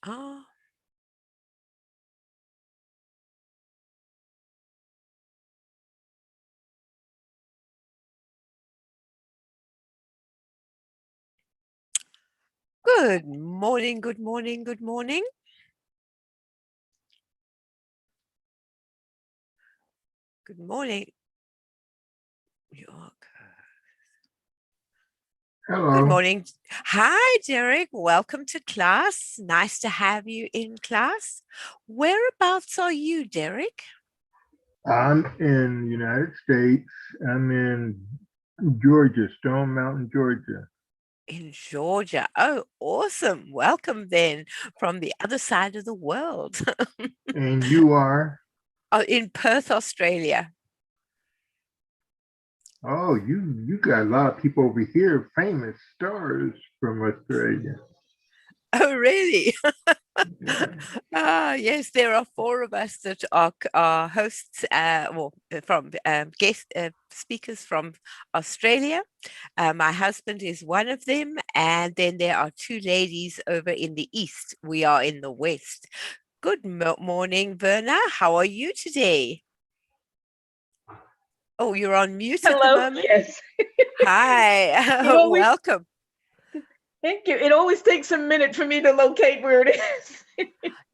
Oh, good morning, good morning, good morning. Good morning. You're Good Hello, morning. Hi, Derek. Welcome to class. Nice to have you in class. Whereabouts are you, Derek? I'm in the United States. I'm in Georgia, Stone Mountain, Georgia. In Georgia. Oh, awesome. Welcome then from the other side of the world. And you are? Oh, in Perth, Australia. Oh, you got a lot of people over here, famous stars from Australia. Oh, really? Yeah. Yes, there are four of us that are hosts, from guest speakers from Australia. My husband is one of them, and then there are two ladies over in the east. We are in the west. Good morning, Verna. How are you today? Oh, you're on mute at the Hello. moment. Yes. It Hi, always welcome. Thank you. It always takes a minute for me to locate where it is.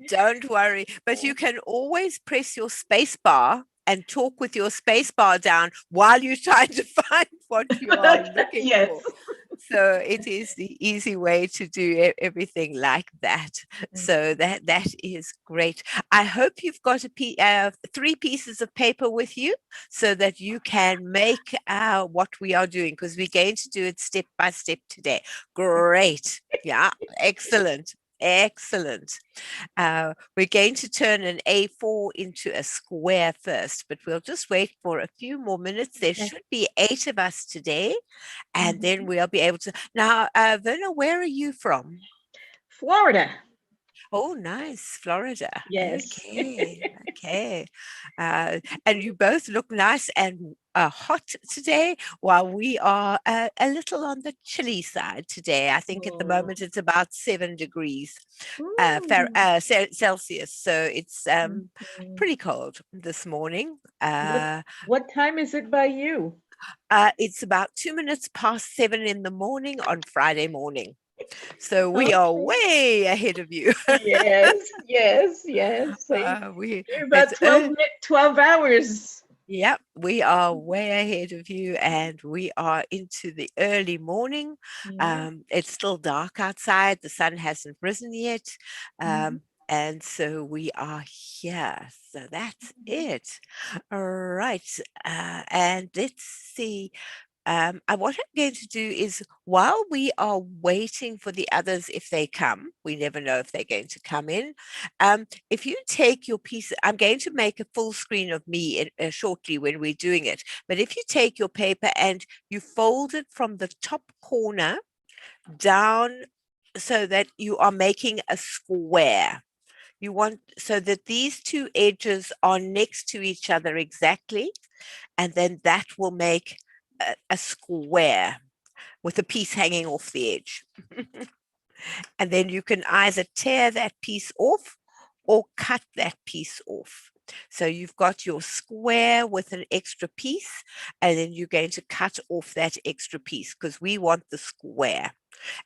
Don't worry, but you can always press your space bar and talk with your space bar down while you're trying to find what you are looking Yes. for. So it is the easy way to do everything like that. So that is great. I hope you've got three pieces of paper with you so that you can make what we are doing, because we're going to do it step by step today. Great. Yeah, excellent. Excellent. We're going to turn an A4 into a square first, but we'll just wait for a few more minutes. There Okay. should be 8 of us today, and then Mhm. we'll be able to. Now, Verna, where are you from? Florida. Oh, nice, Florida. Yes. Okay, okay. And you both look nice and hot today, while we are a little on the chilly side today. I think at the Oh. moment it's about 7 degrees Ooh. Celsius, so it's Mhm. pretty cold this morning. What time is it by you? It's about 2 minutes past 7 in the morning on Friday morning. So we are Okay. way ahead of you. Yes, yes, yes. So We you're it's about 12 hours. Yep, we are way ahead of you, and we are into the early morning. Yeah. It's still dark outside. The sun hasn't risen yet. Mhm. And so we are here. So that's it. All right. And let's see. What I'm going to do is, while we are waiting for the others, if they come, we never know if they're going to come in. If you take your piece, I'm going to make a full screen of me shortly when we're doing it. But if you take your paper and you fold it from the top corner down so that you are making a square. You want so that these two edges are next to each other exactly, and then that will make a square with a piece hanging off the edge. And then you can either tear that piece off or cut that piece off. So you've got your square with an extra piece, and then you're going to cut off that extra piece because we want the square.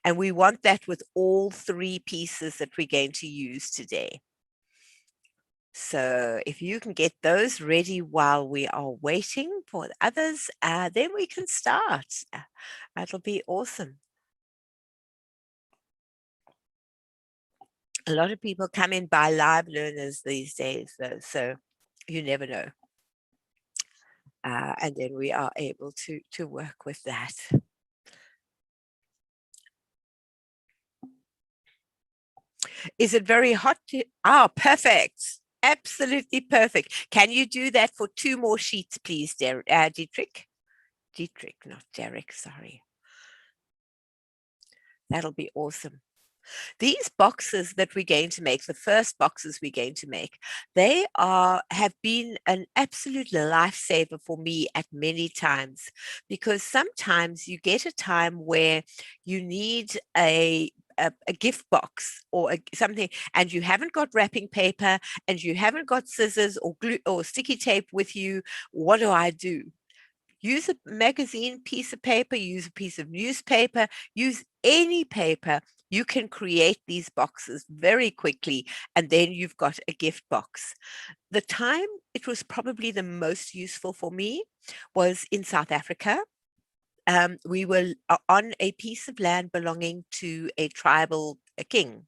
And we want that with all three pieces that we're going to use today. So if you can get those ready while we are waiting for the others, then we can start. That'll be awesome. A lot of people come in by live learners these days, though, so you never know. And then we are able to work with that. Is it very hot? Perfect. Absolutely perfect. Can you do that for two more sheets, please, Dietrich? Dietrich, not Derek, sorry. That'll be awesome. These boxes that we're going to make, the first boxes we're going to make, they have been an absolute lifesaver for me at many times, because sometimes you get a time where you need a gift box or something, and you haven't got wrapping paper and you haven't got scissors or glue or sticky tape with you, what do? Use a magazine piece of paper, use a piece of newspaper, use any paper. You can create these boxes very quickly, and then you've got a gift box. The time it was probably the most useful for me was in South Africa. We were on a piece of land belonging to a tribal king,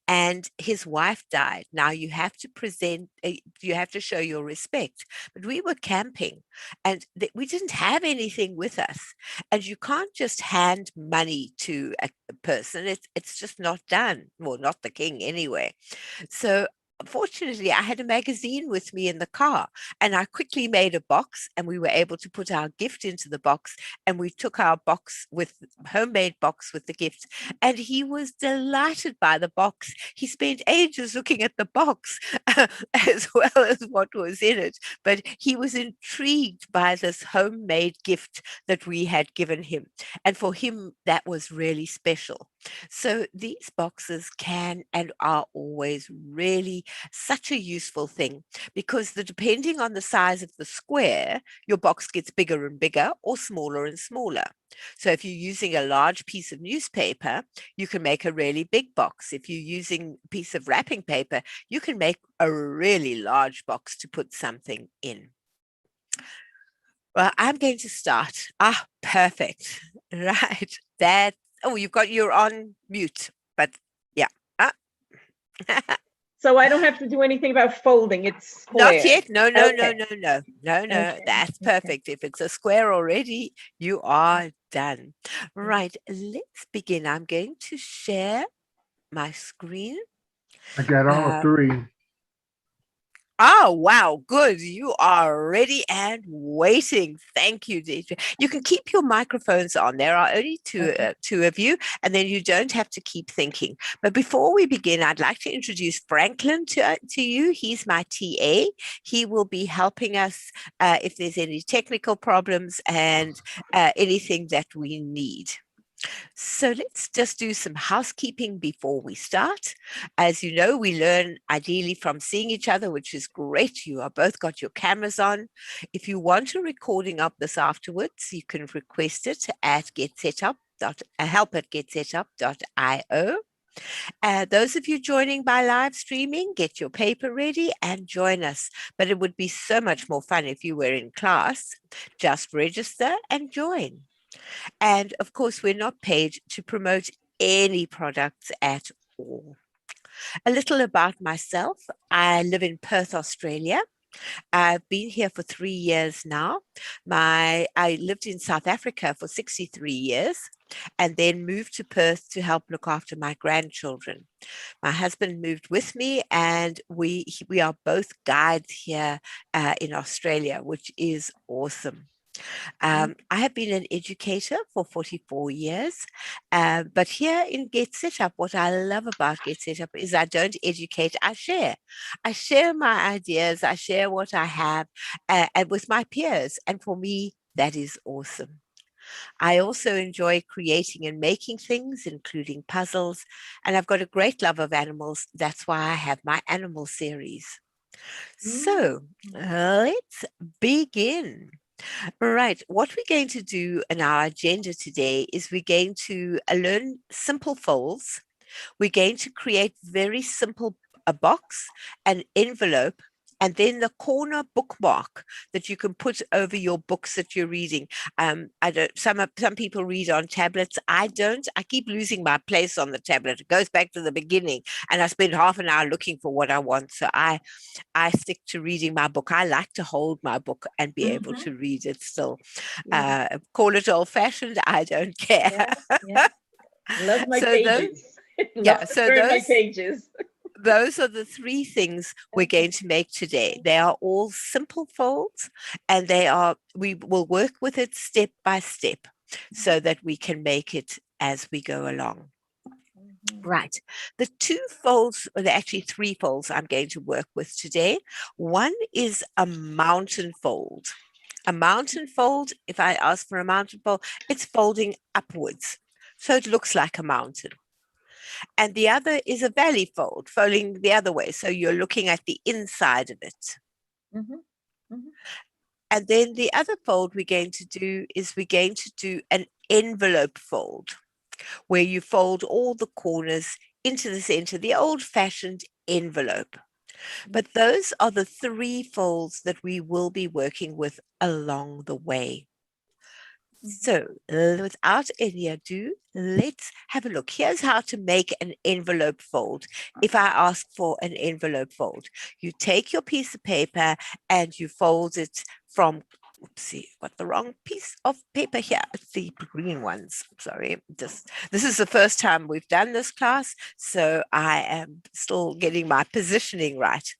and his wife died. Now you have to you have to show your respect. But we were camping, and we didn't have anything with us. And you can't just hand money to a person. It's just not done. Well, not the king anyway. So fortunately, I had a magazine with me in the car, and I quickly made a box, and we were able to put our gift into the box, and we took our box with homemade box with the gift, and he was delighted by the box. He spent ages looking at the box as well as what was in it, but he was intrigued by this homemade gift that we had given him, and for him that was really special. So these boxes can and are always really such a useful thing, because depending on the size of the square, your box gets bigger and bigger or smaller and smaller. So if you're using a large piece of newspaper, you can make a really big box. If you're using a piece of wrapping paper, you can make a really large box to put something in. Well, I'm going to start. Perfect. Right. You're on mute, but yeah. Ah. So I don't have to do anything about folding. It's Not square. yet. No, no, no, Okay. no, no, no, no. Okay. That's Okay. perfect. If it's a square already, you are done. Right. Let's begin. I'm going to share my screen. I got all Uh, three. Oh, wow. Good. You are ready and waiting. Thank you, Deidre. You can keep your microphones on. There are only Okay. two of you, and then you don't have to keep thinking. But before we begin, I'd like to introduce Franklin to you. He's my TA. He will be helping us if there's any technical problems and anything that we need. So let's just do some housekeeping before we start. As you know, we learn ideally from seeing each other, which is great. You are both got your cameras on. If you want a recording of this afterwards, you can request it at help@getsetup.io. Those of you joining by live streaming, get your paper ready and join us. But it would be so much more fun if you were in class. Just register and join. And of course, we're not paid to promote any products at all. A little about myself. I live in Perth, Australia. I've been here for 3 years now. I lived in South Africa for 63 years and then moved to Perth to help look after my grandchildren. My husband moved with me, and we are both guides here in Australia, which is awesome. I have been an educator for 44 years, but here in Get Set Up, what I love about Get Set Up is I don't educate, I share. I share my ideas, I share what I have and with my peers. And for me, that is awesome. I also enjoy creating and making things, including puzzles, and I've got a great love of animals. That's why I have my animal series. So let's begin. Right. What we're going to do in our agenda today is we're going to learn simple folds. We're going to create very simple a box, an envelope, and then the corner bookmark that you can put over your books that you're reading. I don't. Some people read on tablets. I don't. I keep losing my place on the tablet. It goes back to the beginning, and I spend half an hour looking for what I want. So I stick to reading my book. I like to hold my book and be able to read it still. Yeah. Call it old fashioned. I don't care. Yeah. Yeah. Love my So those, pages. Love yeah. to So turn my those pages. those are the three things we're going to make today. They are all simple folds, and we will work with it step by step so that we can make it as we go along. Right. The two folds, or actually three folds I'm going to work with today. One is a mountain fold. A mountain fold, if I ask for a mountain fold, it's folding upwards. So it looks like a mountain. And the other is a valley fold, folding the other way. So you're looking at the inside of it. Mhm, mhm. And then the other fold we're going to do is we're going to do an envelope fold, where you fold all the corners into the center, the old-fashioned envelope. But those are the 3 folds that we will be working with along the way. So without any ado, let's have a look. Here's how to make an envelope fold. If I ask for an envelope fold, you take your piece of paper and you fold it from, oopsie, got the wrong piece of paper here. It's the green ones. Sorry, this is the first time we've done this class, so I am still getting my positioning right.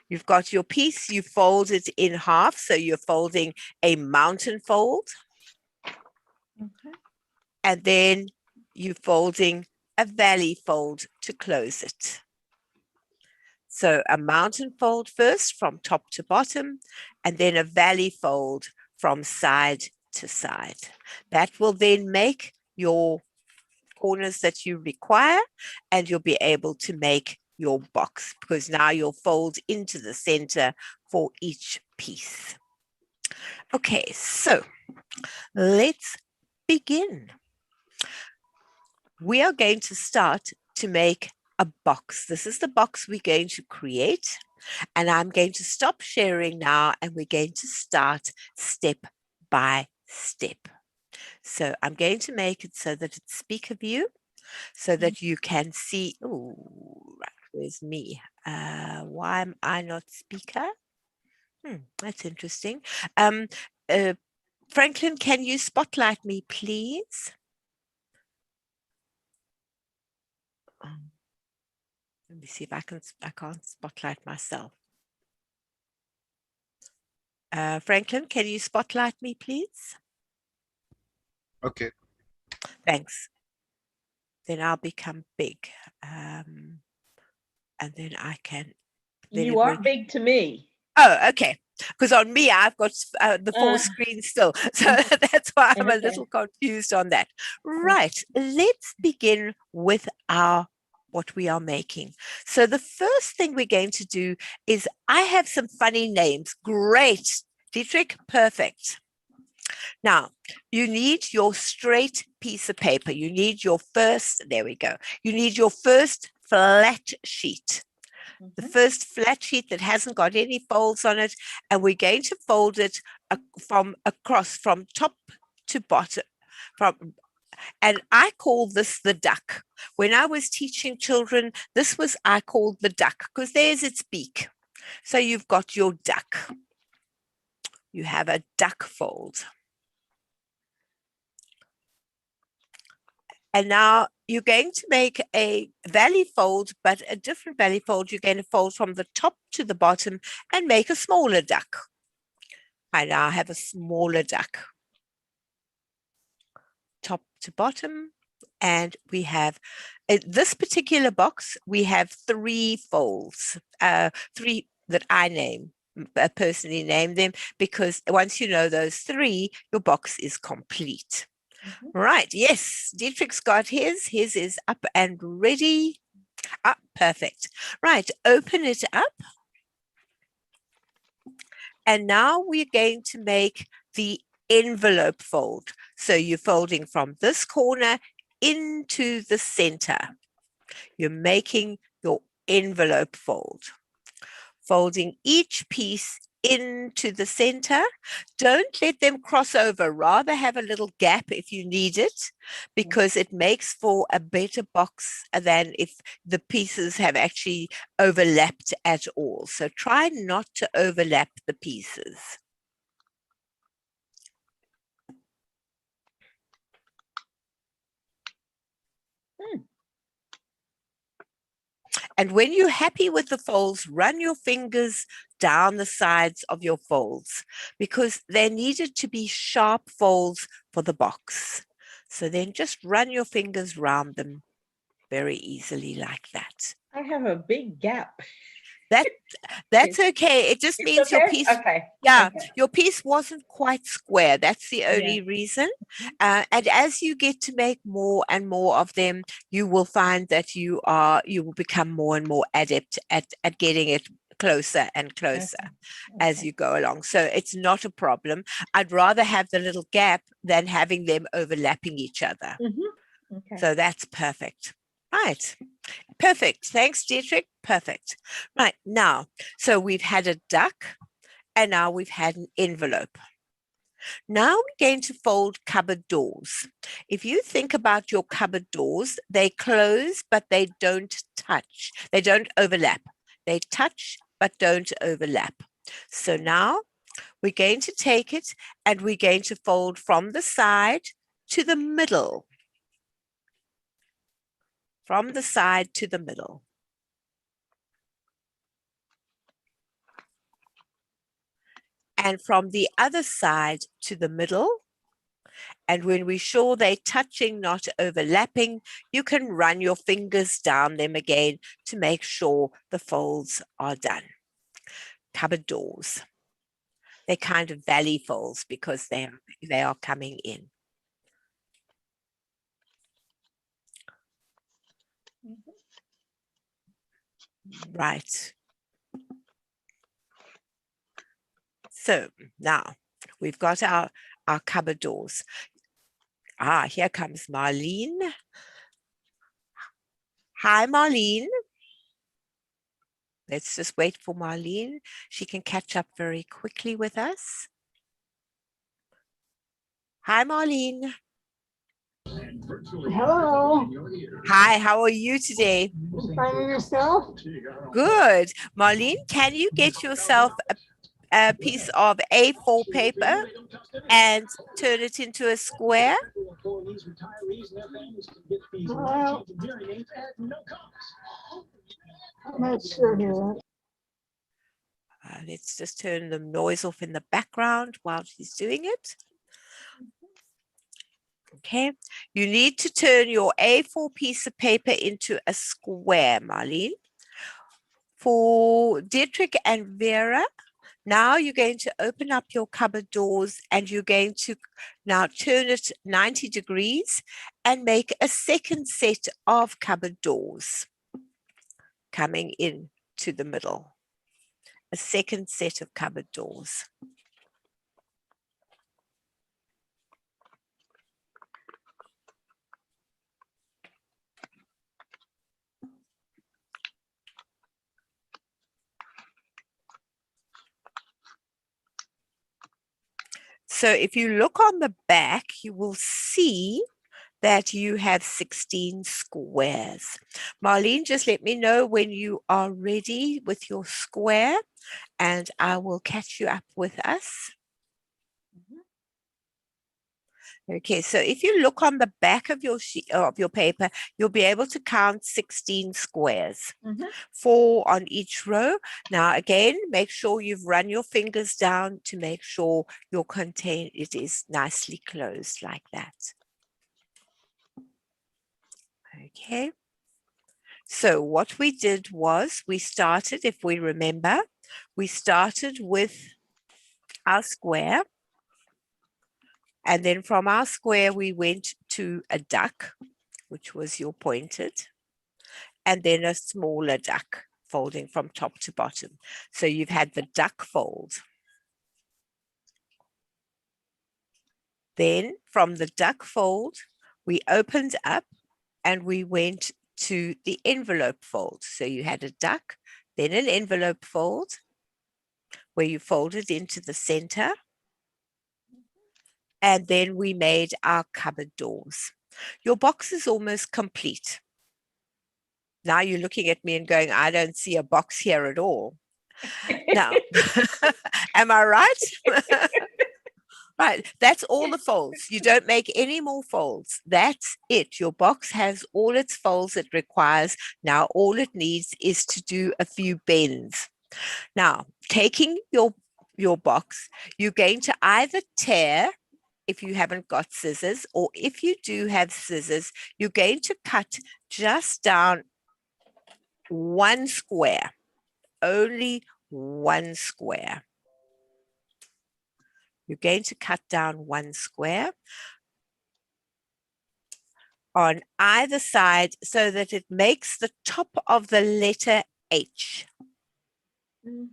You've got your piece, you fold it in half, so you're folding a mountain fold. Okay. And then you're folding a valley fold to close it. So a mountain fold first from top to bottom, and then a valley fold from side to side. That will then make your corners that you require, and you'll be able to make your box, because now you'll fold into the center for each piece. Okay, so let's begin. We are going to start to make a box. This is the box we're going to create, and I'm going to stop sharing now, and we're going to start step by step. So I'm going to make it so that it's speaker view, so that you can see. Oh, right, where's me? Why am I not speaker? That's interesting. Franklin, can you spotlight me, please? Let me see if I can't spotlight myself. Franklin, can you spotlight me, please? Okay. Thanks. Then I'll become big. And then I can. Then You are big to me. Oh, okay. Because on me, I've got the 4 screens still. So that's why I'm a little confused on that. Right. Let's begin with what we are making. So the first thing we're going to do is I have some funny names. Great. Dietrich, perfect. Now, you need your straight piece of paper. You need your first, there we go. You need your first flat sheet. The first flat sheet that hasn't got any folds on it, and we're going to fold it from across, from top to bottom. And I call this the duck. When I was teaching children, I called the duck, because there's its beak. So you've got your duck. You have a duck fold. And now you're going to make a valley fold, but a different valley fold. You're going to fold from the top to the bottom and make a smaller duck. I now have a smaller duck. Top to bottom. And we have, in this particular box, we have 3 folds, 3 that I personally name them, because once you know those 3, your box is complete. Right, yes, Dietrich's got his. His is up and ready. Perfect. Right, open it up. And now we're going to make the envelope fold. So you're folding from this corner into the center. You're making your envelope fold. Folding each piece into the center. Don't let them cross over. Rather have a little gap if you need it, because it makes for a better box than if the pieces have actually overlapped at all. So try not to overlap the pieces. And when you're happy with the folds, run your fingers down the sides of your folds, because they needed to be sharp folds for the box. So then just run your fingers round them very easily like that. I have a big gap. That that's okay. It just It's means your okay? piece, Okay. yeah, okay. your piece wasn't quite square. That's the only reason. And as you get to make more and more of them, you will find that you will become more and more adept at getting it closer and closer as Okay. you go along. So it's not a problem. I'd rather have the little gap than having them overlapping each other. Okay. So that's perfect. Right. Perfect. Thanks, Dietrich. Perfect. Right. Now, so we've had a duck and now we've had an envelope. Now we're going to fold cupboard doors. If you think about your cupboard doors, they close, but they don't touch. They don't overlap. They touch, but don't overlap. So now we're going to take it and we're going to fold from the side to the middle. From the side to the middle. And from the other side to the middle. And when we're sure they're touching, not overlapping, you can run your fingers down them again to make sure the folds are done. Cupboard doors. They're kind of valley folds because they are coming in. Right. So now we've got our cupboard doors. Here comes Marlene. Hi, Marlene. Let's just wait for Marlene. She can catch up very quickly with us. Hi, Marlene. Hello. Hi, how are you today? Finding yourself? Good. Marlene, can you get yourself a piece of A4 paper and turn it into a square? Well, I'm not sure here. Let's just turn the noise off in the background while she's doing it. Okay, you need to turn your A4 piece of paper into a square, Marlene. For Dietrich and Vera, now you're going to open up your cupboard doors and you're going to now turn it 90 degrees and make a second set of cupboard doors coming in to the middle. A second set of cupboard doors. So if you look on the back, you will see that you have 16 squares. Marlene, just let me know when you are ready with your square and I will catch you up with us. Okay, so if you look on the back of your sheet of your paper, you'll be able to count 16 squares, 4 on each row. Now again, make sure you've run your fingers down to make sure your container it is nicely closed like that. Okay. So what we did was we started, if we remember, we started with our square. And then from our square, we went to a duck, which was your pointed, and then a smaller duck folding from top to bottom. So you've had the duck fold. Then from the duck fold, we opened up and we went to the envelope fold. So you had a duck, then an envelope fold, where you folded into the center. And then we made our cupboard doors. Your box is almost complete. Now you're looking at me and going, I don't see a box here at all. Now, am I right? Right, that's all the folds. You don't make any more folds. That's it. Your box has all its folds it requires. Now, all it needs is to do a few bends. Now, taking your box, you're going to either tear if you haven't got scissors, or if you do have scissors, you're going to cut just down one square, only one square. You're going to cut down one square on either side so that it makes the top of the letter H. Mhm.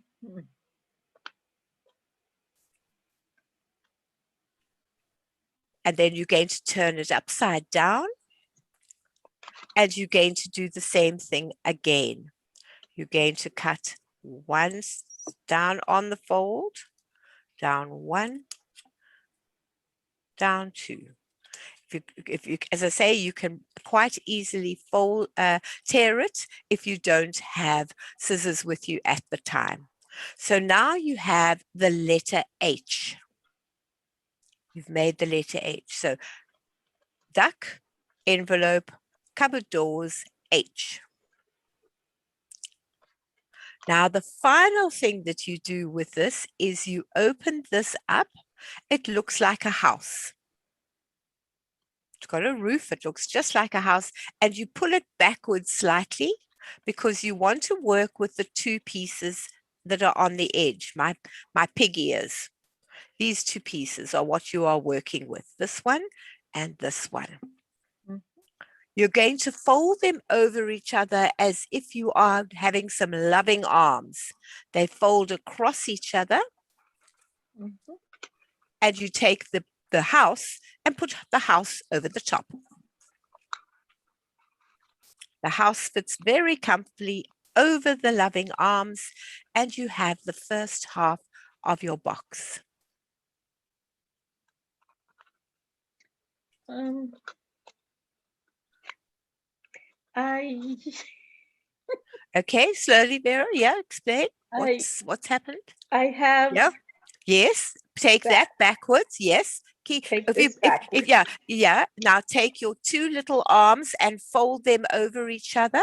And then you're going to turn it upside down. And you're going to do the same thing again. You're going to cut one down on the fold, down one, down two. If you, as I say, you can quite easily tear it if you don't have scissors with you at the time. So now you have the letter H. You've made the letter H. So duck, envelope, cupboard doors, H. Now, the final thing that you do with this is you open this up. It looks like a house. It's got a roof. It looks just like a house. And you pull it backwards slightly because you want to work with the two pieces that are on the edge, my pig ears. These two pieces are what you are working with, this one and this one. You're going to fold them over each other as if you are having some loving arms. They fold across each other. And you take the house and put the house over the top. The house fits very comfortably over the loving arms, and you have the first half of your box. I Okay, slowly, Vera. Yeah, explain what's happened. I have Yeah. Yes. Take that backwards. Yes. take this backwards. Yeah. Now take your two little arms and fold them over each other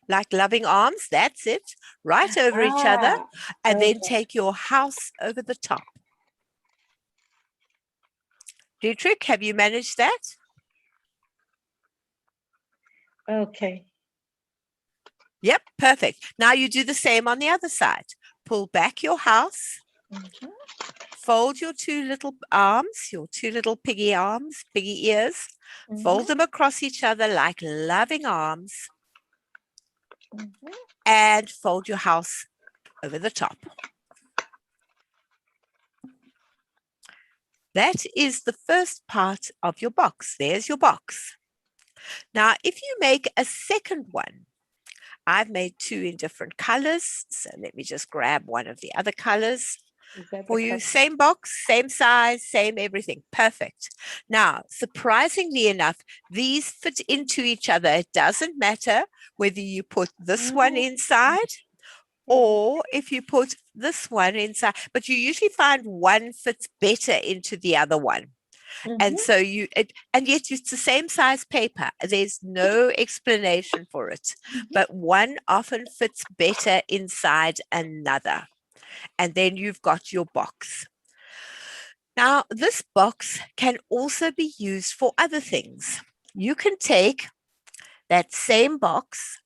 like loving arms. That's it. Right over each other. And then take your house over the top. Dietrich, have you managed that? Okay. Yep, perfect. Now you do the same on the other side. Pull back your house. Fold your two little arms, your two little piggy arms, piggy ears. Fold them across each other like loving arms. And fold your house over the top. That is the first part of your box. There's your box. Now, if you make a second one, I've made two in different colors. So let me just grab one of the other colors for you. Same box, same size, same everything. Perfect. Now, surprisingly enough, these fit into each other. It doesn't matter whether you put this one inside or if you put this one inside, but you usually find one fits better into the other one. And so and yet it's the same size paper. There's no explanation for it, but one often fits better inside another. And then you've got your box. Now, this box can also be used for other things. You can take that same box,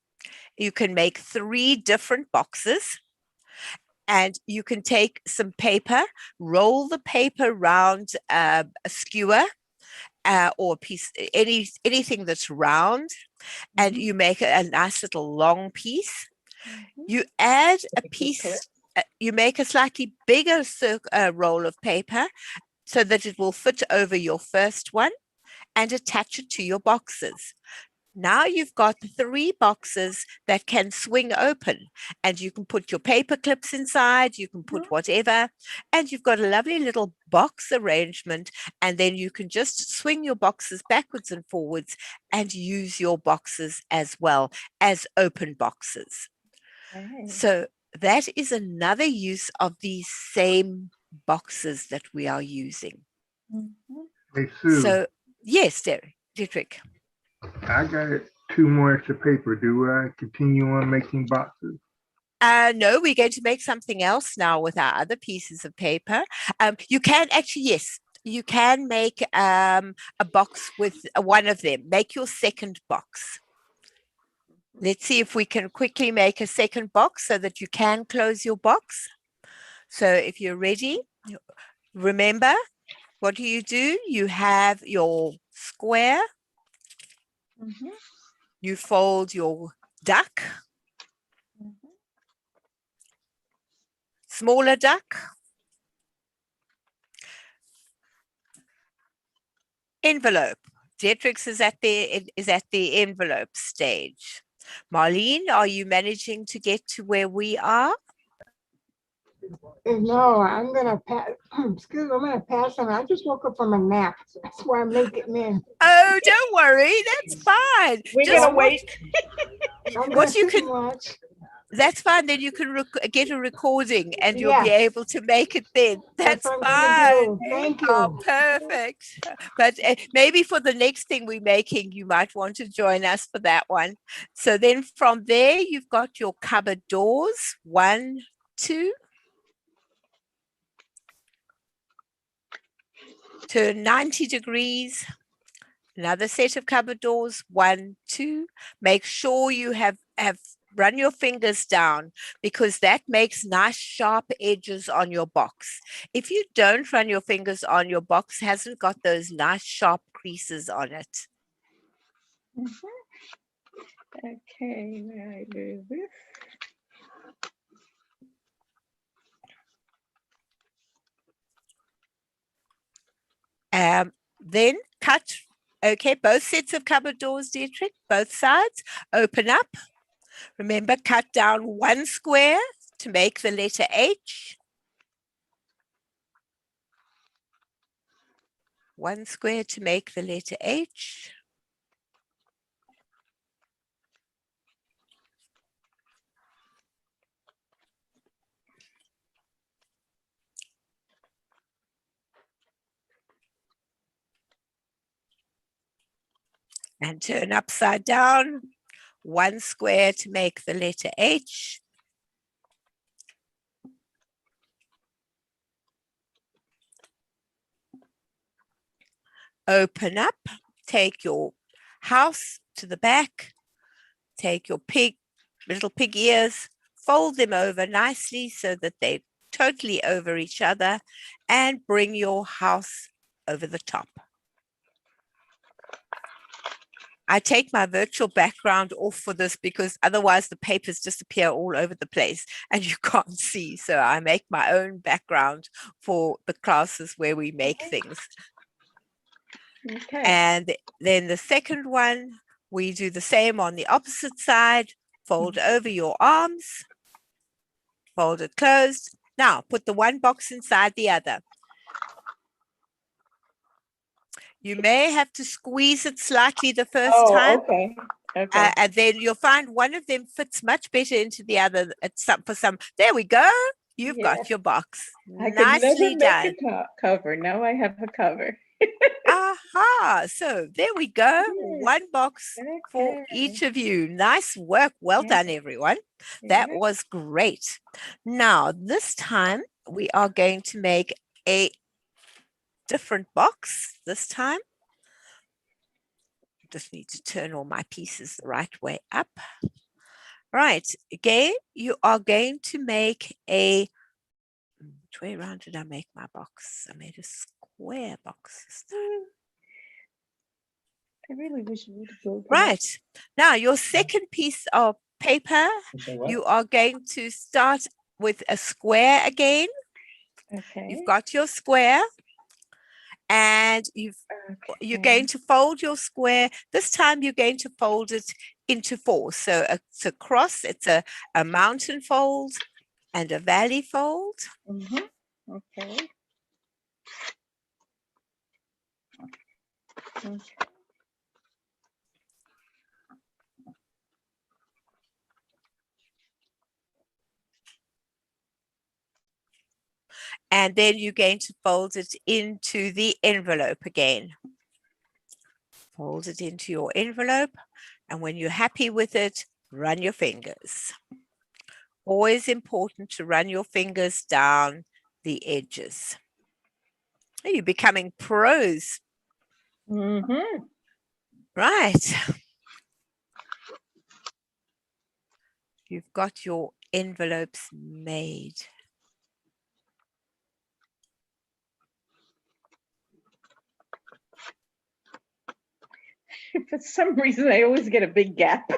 you can make 3 different boxes, and you can take some paper, roll the paper around a skewer or a piece, anything that's round, and you make a nice little long piece. You add a piece, you make a slightly bigger roll of paper so that it will fit over your first one and attach it to your boxes. Now you've got 3 boxes that can swing open, and you can put your paper clips inside, you can put whatever, and you've got a lovely little box arrangement, and then you can just swing your boxes backwards and forwards and use your boxes as well as open boxes. So that is another use of these same boxes that we are using. Hey, Sue, So yes, Dietrich. I got 2 more extra paper. Do I continue on making boxes? No, we're going to make something else now with our other pieces of paper. You can actually, yes, you can make a box with one of them. Make your second box. Let's see if we can quickly make a second box so that you can close your box. So if you're ready, remember, what do? You have your square, Mhm, you fold your duck, mhm. smaller duck, envelope. Dietrich is at the envelope stage. Marlene, are you managing to get to where we are? No, I'm gonna pass. Excuse me, I'm gonna pass on. I just woke up from a nap. That's why I'm making in. Oh, don't worry, that's fine. We're Just gonna wait. I'm what gonna you sit can and watch. that's fine. Then you can get a recording and you'll be Yes, able to make it then. that's That's what I'm gonna fine. do. Thank Oh, you. perfect. But maybe for the next thing we're making, you might want to join us for that one. So then from there, you've got your cupboard doors. 1, 2. Turn 90 degrees. Another set of cupboard doors. 1, 2. Make sure you have run your fingers down because that makes nice sharp edges on your box. If you don't run your fingers on, your box hasn't got those nice sharp creases on it. Mhm. Okay, now I do this. Then cut, okay, both sets of cupboard doors, Dietrich, both sides, open up. Remember, cut down 1 square to make the letter H. 1 square to make the letter H. And turn upside down. 1 square to make the letter H. Open up, take your house to the back, take your little pig ears, fold them over nicely so that they're totally over each other, and bring your house over the top. I take my virtual background off for this because otherwise the papers disappear all over the place and you can't see. So I make my own background for the classes where we make things. Okay. And then the second one, we do the same on the opposite side. Fold over your arms, fold it closed. Now put the one box inside the other. You may have to squeeze it slightly the first time. Oh, okay. Okay. And then you'll find one of them fits much better into the other for some. There we go. You've Yeah. got your box. I could never Nicely make done. a cover. Now I have a cover. Aha. So there we go. Yes. One box for Okay. each of you. Nice work. Well Yeah. done, everyone. That Yeah. was great. Now, this time we are going to make a different box this time. Just need to turn all my pieces the right way up. Right, again, you are going to make which way around did I make my box? I made a square box this time. I really wish you would go. Right, now your second piece of paper, you are going to start with a square again. Okay. You've got your square and you're going to fold your square. This time you're going to fold it into 4. So it's a cross, it's a mountain fold and a valley fold. Mhm. Okay. Okay. And then you're going to fold it into the envelope again. Fold it into your envelope. And when you're happy with it, run your fingers. Always important to run your fingers down the edges. You're becoming pros. Mhm. Right. you've got your envelopes made. For some reason, I always get a big gap.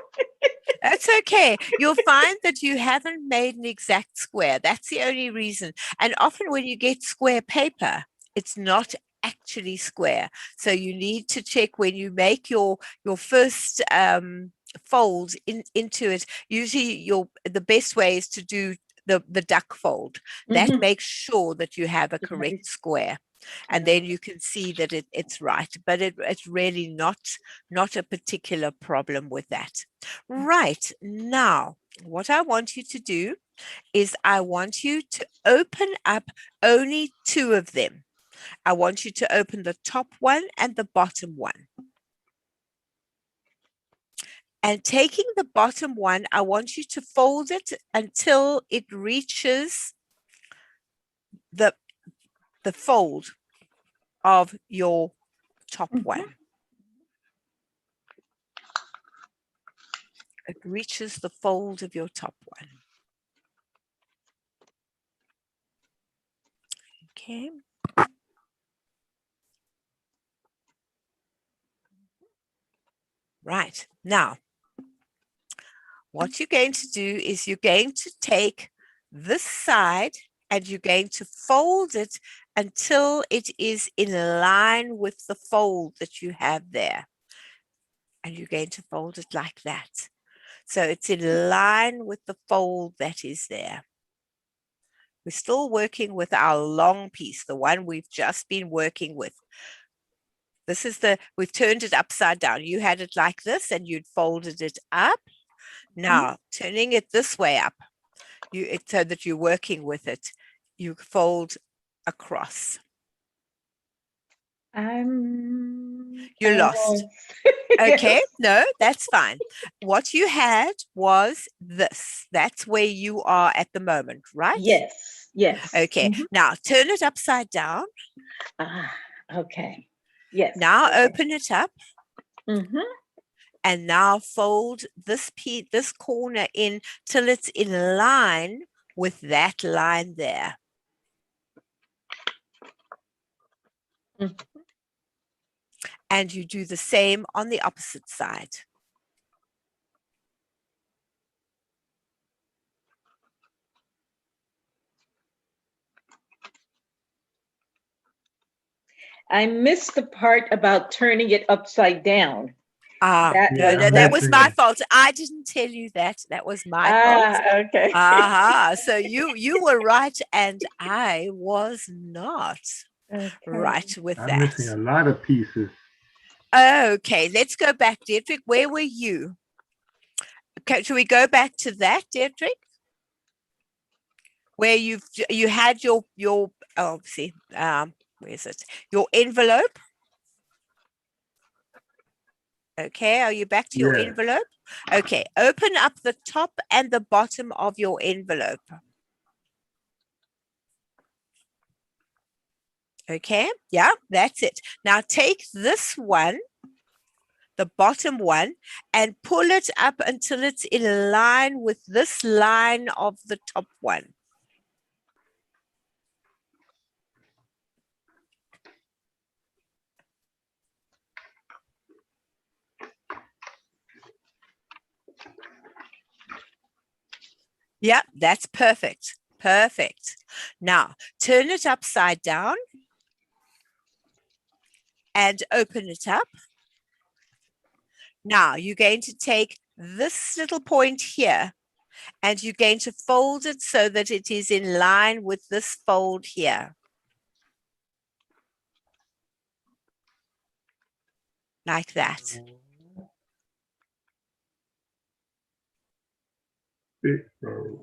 That's okay. You'll find that you haven't made an exact square. That's the only reason. And often when you get square paper, it's not actually square. So you need to check when you make your first fold into it. Usually the best way is to do the duck fold. That Mhm. makes sure that you have a correct square. And then you can see that it's right, but it's really not a particular problem with that. Right, now, what I want you to do is I want you to open up only two of them. I want you to open the top one and the bottom one. And taking the bottom one, I want you to fold it until it reaches the fold of your top one. It reaches the fold of your top one. Okay. Right. Now, what you're going to do is you're going to take this side and you're going to fold it until it is in line with the fold that you have there. And you're going to fold it like that. So it's in line with the fold that is there. We're still working with our long piece, the one we've just been working with. This is we've turned it upside down. You had it like this and you'd folded it up. Now, turning it this way up, so that you're working with it, you fold across. You're lost. Okay, Yes. no, that's fine. What you had was this. That's where you are at the moment, right? Yes. Yes. Okay, Mhm. now turn it upside down. Ah, okay. Yes. Now Okay. open it up. Mhm. And now fold this corner in till it's in line with that line there. Mhm. And you do the same on the opposite side. I missed the part about turning it upside down. No, Yeah, that was my missing fault. I didn't tell you that. That was my fault. Okay. So you were right and I was not right with I'm missing a that. lot of pieces. Okay, let's go back, Deirdre. Where were you? Okay, should we go back to that, Deirdre? Where you had your see, where is it? Your envelope. Okay, are you back to your Yes. envelope? Okay, open up the top and the bottom of your envelope. Okay, yeah, that's it. Now take this one, the bottom one, and pull it up until it's in line with this line of the top one. Yeah, that's perfect. Perfect. Now turn it upside down and open it up. Now you're going to take this little point here and you're going to fold it so that it is in line with this fold here. Like that. Big road.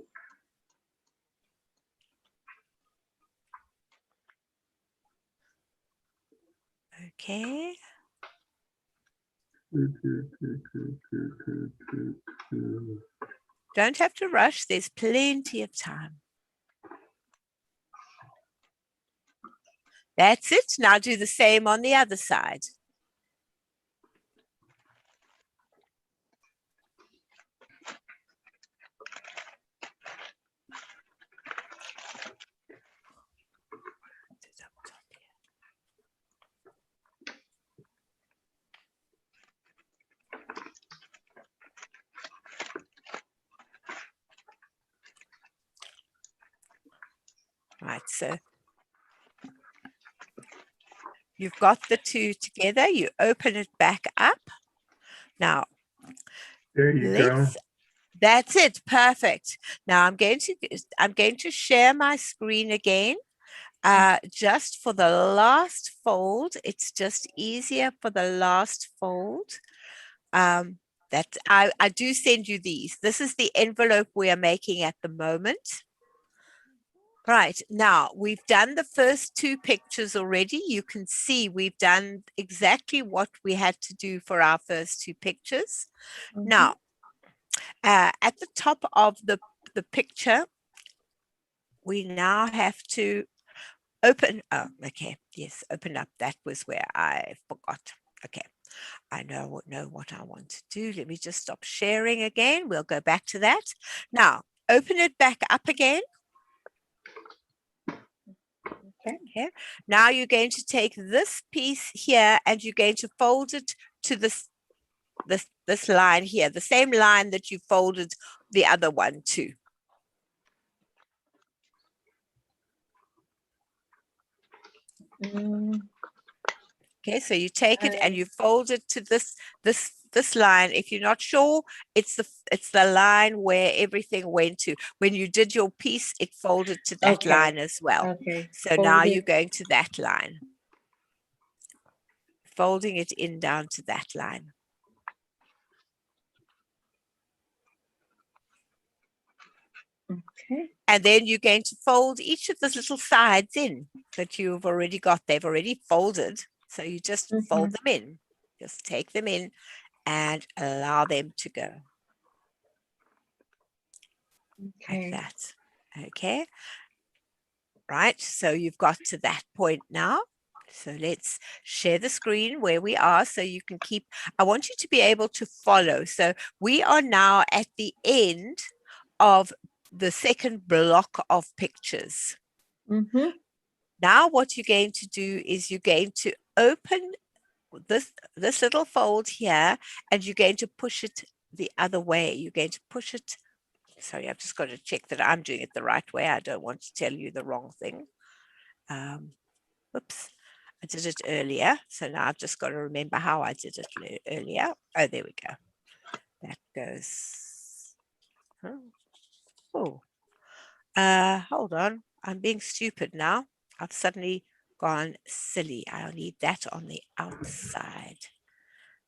Okay. Don't have to rush. There's plenty of time. That's it. Now do the same on the other side. Right, so you've got the two together, you open it back up. Now, There you go. that's it, perfect. Now I'm going to share my screen again. Just for the last fold, it's just easier for the last fold. That I do send you these. This is the envelope we are making at the moment. Right, now we've done the first two pictures already. You can see we've done exactly what we had to do for our first two pictures. Now, at the top of the picture, we now have to open. Oh, okay. Yes, open up. That was where I forgot. Okay. I know what I want to do. Let me just stop sharing again. We'll go back to that. Now, open it back up again. Okay. Now you're going to take this piece here and you're going to fold it to this line here, the same line that you folded the other one to. Okay, so you take it and you fold it to this line. If you're not sure, it's the line where everything went to. When you did your piece, it folded to that line as well. So now you're going to that line, folding it in down to that line. Okay. And then you're going to fold each of those little sides in that you've already got. They've already folded. So you just fold them in. Just take them in and allow them to go. Like that. Okay. Right. So you've got to that point now. So let's share the screen where we are so you can keep. I want you to be able to follow. So we are now at the end of the second block of pictures. Now what you're going to do is you're going to open this little fold here and you're going to push it the other way. You're going to push it. Sorry, I've just got to check that I'm doing it the right way. I don't want to tell you the wrong thing. Whoops, I did it earlier. So now I've just got to remember how I did it earlier. Oh, there we go. That goes. Oh, hold on. I'm being stupid now. I've suddenly gone silly. I'll need that on the outside.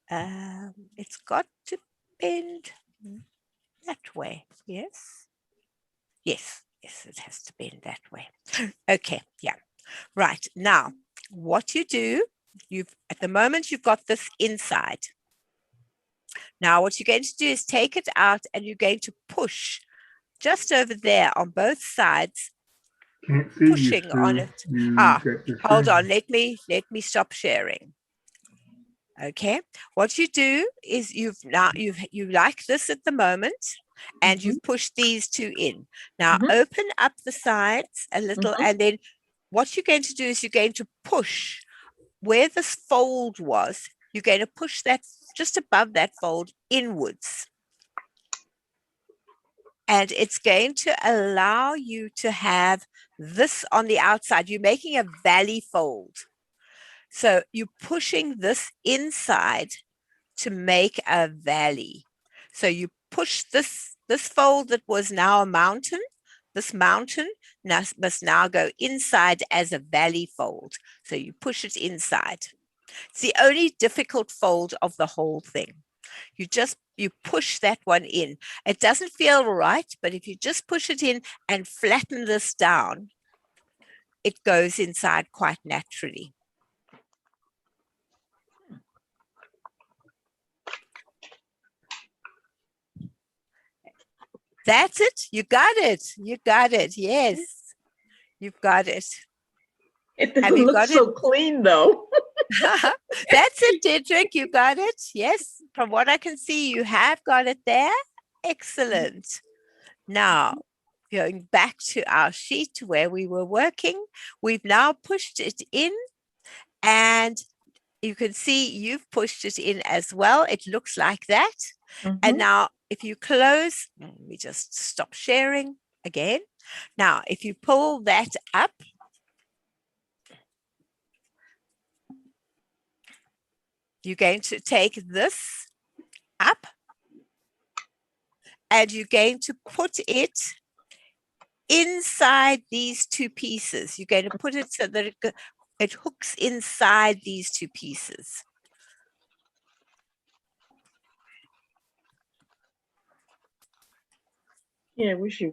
It's got to bend that way. Yes. Yes, it has to bend that way. Okay, yeah. Right, now, what you do, at the moment, you've got this inside. Now, what you're going to do is take it out and you're going to push just over there on both sides, Can't see pushing you, on Sue. it. You got the Hold on, screen. let me stop sharing. Okay, what you do is you like this at the moment and you've pushed these two in. Now open up the sides a little and then what you're going to do is you're going to push where this fold was. You're going to push that just above that fold inwards. And it's going to allow you to have this on the outside. You're making a valley fold. So you're pushing this inside to make a valley. So you push this fold that was now a mountain. This mountain must now go inside as a valley fold. So you push it inside. It's the only difficult fold of the whole thing. You push that one in. It doesn't feel right, but if you just push it in and flatten this down, it goes inside quite naturally. That's it. You got it. You got it. Yes, you've got it. It doesn't look so clean, though. That's it, Didrik. You got it. Yes, from what I can see, you have got it there. Excellent. Now, going back to our sheet where we were working, we've now pushed it in and you can see you've pushed it in as well. It looks like that. And now if you close, let me just stop sharing again Now, if you pull that up, you're going to take this up and you're going to put it inside these two pieces. You're going to put it so that it hooks inside these two pieces. Yeah, we should.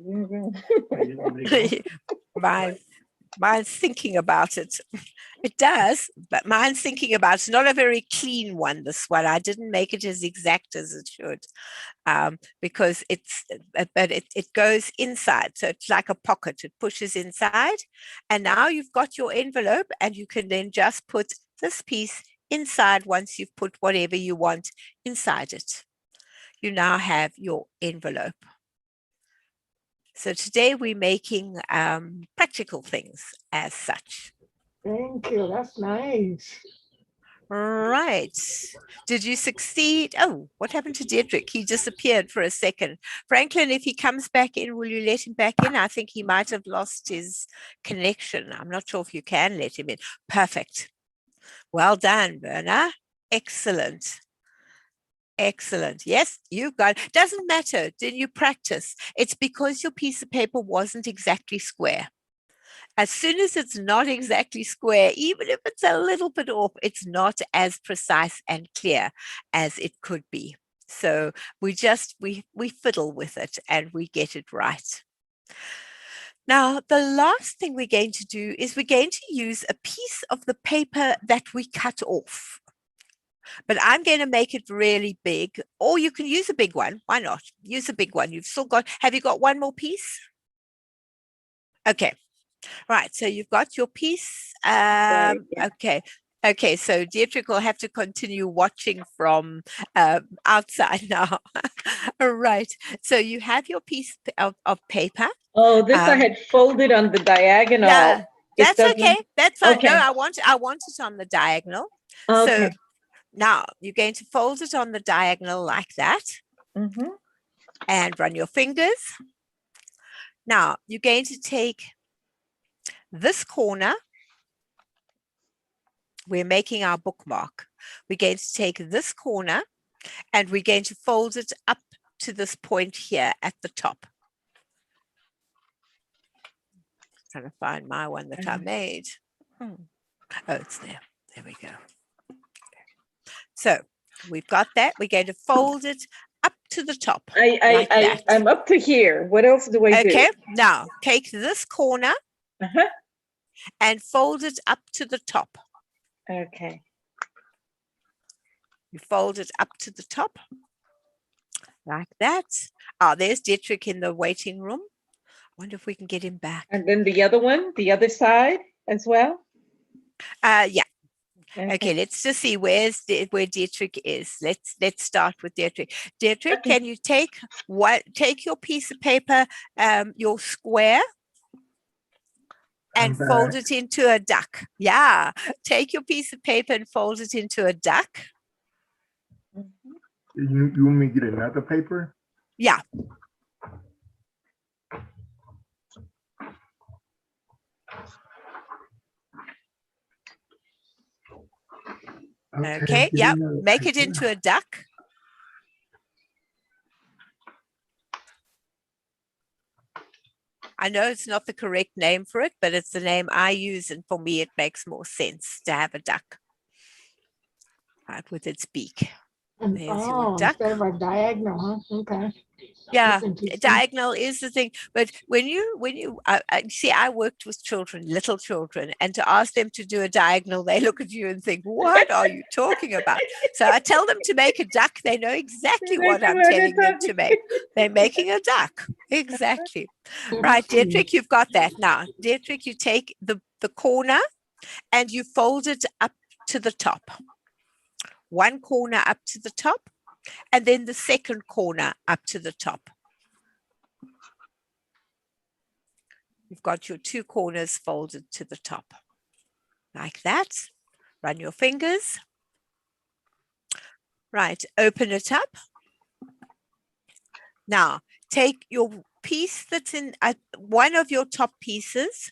Mine's thinking about it. It does, but mine's thinking about it. It's not a very clean one, this one. I didn't make it as exact as it should because but it goes inside. So it's like a pocket. It pushes inside. And now you've got your envelope and you can then just put this piece inside once you've put whatever you want inside it. You now have your envelope. So today we're making practical things as such. Thank you. That's nice. Right. Did you succeed? Oh, what happened to Dedrick? He disappeared for a second. Franklin, if he comes back in, will you let him back in? I think he might have lost his connection. I'm not sure if you can let him in. Perfect. Well done, Verna. Excellent. Excellent. Yes, you got it. Doesn't matter. Did you practice? It's because your piece of paper wasn't exactly square. As soon as it's not exactly square, even if it's a little bit off, it's not as precise and clear as it could be. So we fiddle with it and we get it right. Now, the last thing we're going to do is we're going to use a piece of the paper that we cut off. But I'm going to make it really big, or you can use a big one. Why not? Use a big one. You've still got, have you got one more piece? Okay. Right. So you've got your piece. Okay. Okay. So Deirdre will have to continue watching from outside now. All right. So you have your piece of paper. Oh, this I had folded on the diagonal. Yeah, that's okay. That's fine. Okay. No, I want it on the diagonal. Okay. So now you're going to fold it on the diagonal like that and run your fingers. Now you're going to take this corner. We're making our bookmark. We're going to take this corner and we're going to fold it up to this point here at the top. Trying to find my one that I made. Oh, it's there. There we go. So we've got that. We're going to fold it up to the top. I'm up to here. What else do I do? Okay. Now take this corner and fold it up to the top. Okay. You fold it up to the top like that. Oh, there's Dietrich in the waiting room. I wonder if we can get him back. And then the other one, the other side as well? Yeah. Okay, let's just see where Dietrich is. Let's start with Dietrich. Dietrich, can you take your piece of paper, your square, and fold it into a duck? Yeah, take your piece of paper and fold it into a duck. You want me to get another paper? Yeah. Okay, yeah, make it into a duck. I know it's not the correct name for it, but it's the name I use, and for me it makes more sense to have a duck. Right, with its beak. There's your duck. Instead of a diagonal, huh? Okay. Yeah, diagonal is the thing. But when you see, I worked with children, little children, and to ask them to do a diagonal, they look at you and think, what are you talking about? So I tell them to make a duck. They know exactly what I'm telling them to make. They're making a duck. Exactly. Right, Dietrich, you've got that. Now, Dietrich, you take the corner and you fold it up to the top. One corner up to the top, and then the second corner up to the top. You've got your two corners folded to the top. Like that. Run your fingers. Right, open it up. Now, take your piece that's in one of your top pieces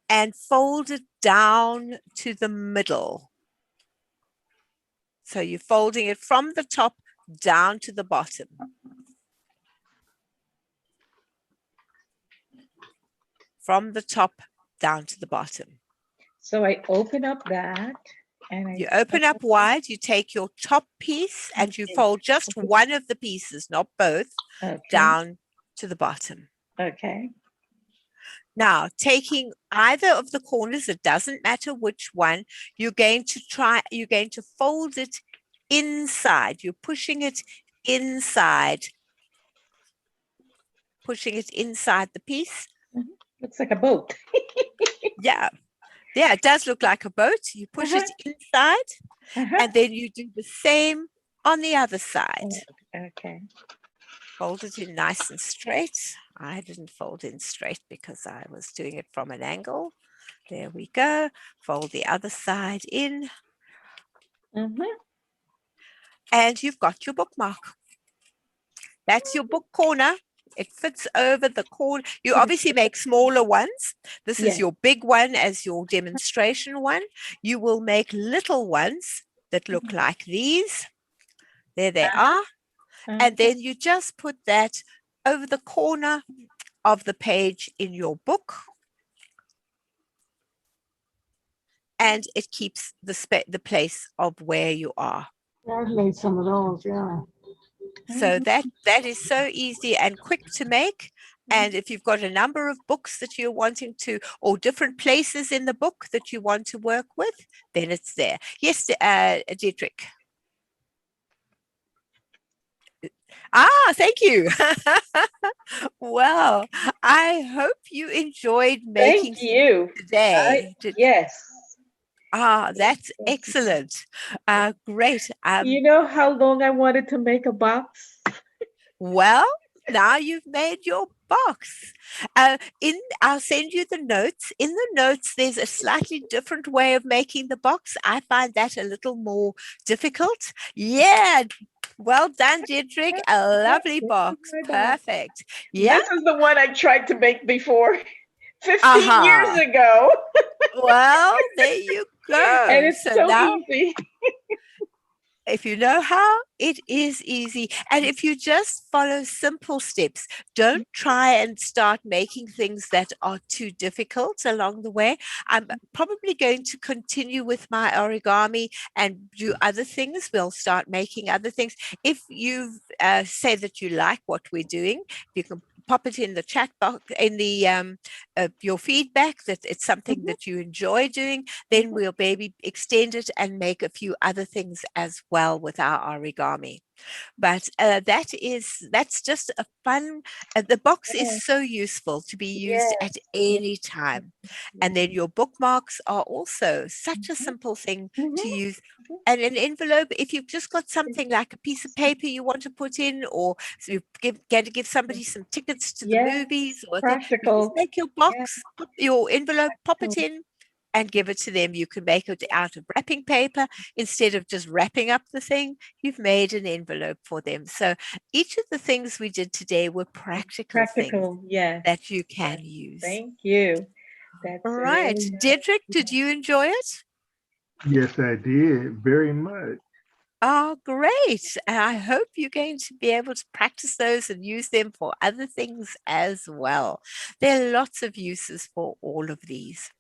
and fold it down to the middle. So you're folding it from the top down to the bottom. From the top down to the bottom. So I open up that and You open up wide, you take your top piece and you fold just one of the pieces, not both, down to the bottom. Okay. Now, taking either of the corners, it doesn't matter which one, you're going to fold it inside. You're pushing it inside the piece. Looks like a boat. Yeah. Yeah, it does look like a boat. You push it inside and then you do the same on the other side. Okay. Fold it in nice and straight. I didn't fold in straight because I was doing it from an angle. There we go. Fold the other side in. And you've got your bookmark. That's your book corner. It fits over the corner. You obviously make smaller ones. This is your big one as your demonstration one. You will make little ones that look like these. There they are. And then you just put that over the corner of the page in your book. And it keeps the place of where you are. I've made some of those, yeah. So that is so easy and quick to make. And if you've got a number of books that you're wanting to, or different places in the book that you want to work with, then it's there. Yes, Dietrich. Thank you. Well, I hope you enjoyed making Thank today. Yes. That's excellent. Great. You know how long I wanted to make a box? Well, now you've made your box. I'll send you the notes. In the notes, there's a slightly different way of making the box. I find that a little more difficult. Yeah. Well done, Dietrich. A lovely box. Perfect. Yeah. This is the one I tried to make before 15 years ago. Well, there you go. And it's so easy. If you know how, it is easy. And if you just follow simple steps, don't try and start making things that are too difficult along the way. I'm probably going to continue with my origami and do other things. We'll start making other things. If you say that you like what we're doing, you can pop it in the chat box, in the your feedback that it's something that you enjoy doing, then we'll maybe extend it and make a few other things as well with our origami. But that's just a fun, the box is so useful to be used at any time. And then your bookmarks are also such a simple thing to use. And an envelope, if you've just got something like a piece of paper you want to put in, or you're going to give somebody some tickets to the movies, or practical. You just make your box, your envelope, pop it in, and give it to them. You can make it out of wrapping paper. Instead of just wrapping up the thing, you've made an envelope for them. So each of the things we did today were practical things that you can use. Thank you. That's right. Really nice. Dietrich, did you enjoy it? Yes, I did very much. Oh, great. And I hope you're going to be able to practice those and use them for other things as well. There are lots of uses for all of these.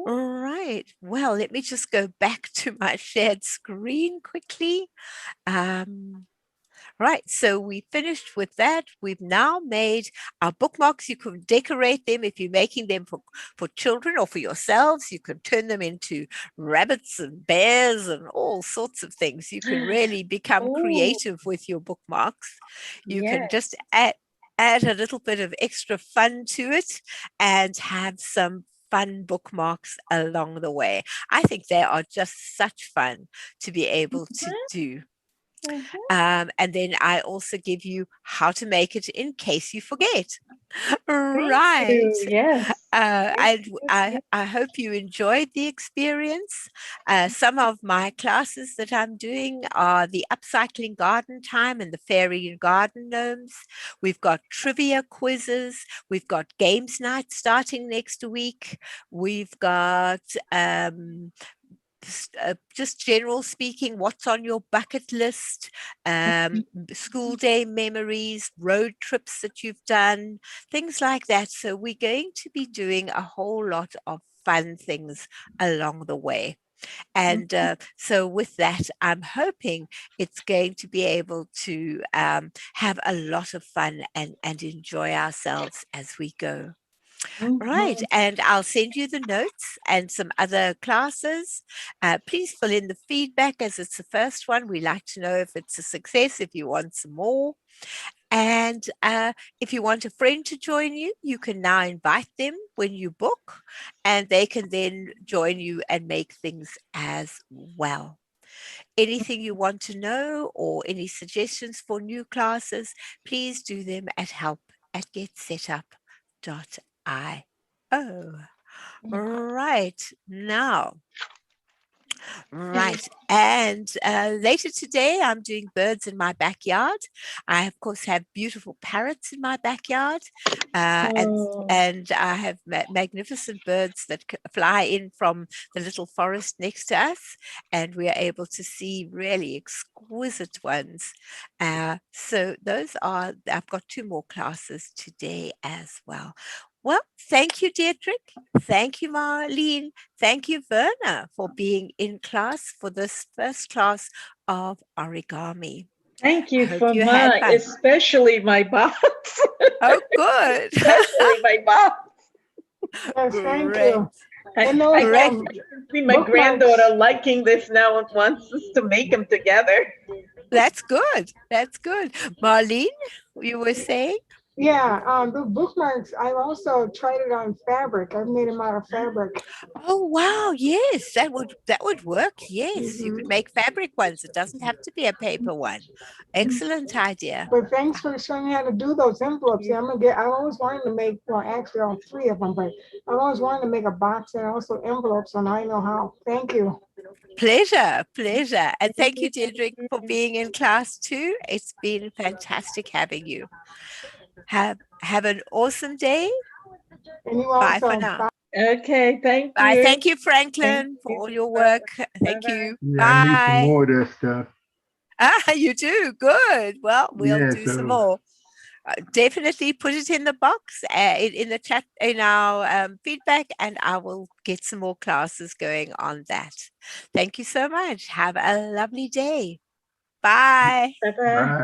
All right. Well, let me just go back to my shared screen quickly. Right, so we finished with that. We've now made our bookmarks. You can decorate them if you're making them for children or for yourselves. You can turn them into rabbits and bears and all sorts of things. You can really become creative with your bookmarks. You can just add a little bit of extra fun to it and have some fun bookmarks along the way. I think they are just such fun to be able to do. And then I also give you how to make it in case you forget. Right. Yes. I hope you enjoyed the experience. Some of my classes that I'm doing are the upcycling garden time and the fairy and garden gnomes. We've got trivia quizzes. We've got games night starting next week. We've got just general speaking, what's on your bucket list, school day memories, road trips that you've done, things like that. So we're going to be doing a whole lot of fun things along the way. And so with that, I'm hoping it's going to be able to have a lot of fun and enjoy ourselves as we go. Right, and I'll send you the notes and some other classes. Please fill in the feedback as it's the first one. We like to know if it's a success, if you want some more. And if you want a friend to join you, you can now invite them when you book, and they can then join you and make things as well. Anything you want to know or any suggestions for new classes, please do them at help@getsetup.io. Right now. Right. And later today, I'm doing birds in my backyard. I, of course, have beautiful parrots in my backyard. And I have magnificent birds that fly in from the little forest next to us. And we are able to see really exquisite ones. So those are, I've got 2 more classes today as well. Well, thank you, Dietrich. Thank you, Marlene. Thank you, Verna, for being in class for this first class of origami. Thank I you hope for you had fun. especially my box. Oh, good. Especially my box. Yes, thank Great. you. I, And those, I Great. can see my bookmarks. granddaughter liking this now and wants us to make them together. That's good. That's good. Marlene, you were saying? Yeah, the bookmarks, I also tried it on fabric. I've made them out of fabric. Oh, wow. Yes, that would work. Yes, you could make fabric ones. It doesn't have to be a paper one. Excellent idea. But thanks for showing me how to do those envelopes. Yeah, I always wanted to make, well, actually, all 3 of them, but I always wanted to make a box and also envelopes, and I know how. Thank you. Pleasure, pleasure. And thank you, Deirdre, for being in class too. It's been fantastic having you. Have an awesome day. And you Bye for also. now. Bye. Okay, thank Bye. you. Thank you, Franklin, for you. all your work. Thank Bye-bye. you. Yeah, I need some Bye. more of that stuff. You do. Good. Well, we'll Yeah, do some so more. Definitely put it in the box, in the chat, in our feedback, and I will get some more classes going on that. Thank you so much. Have a lovely day. Bye. Bye-bye. bye.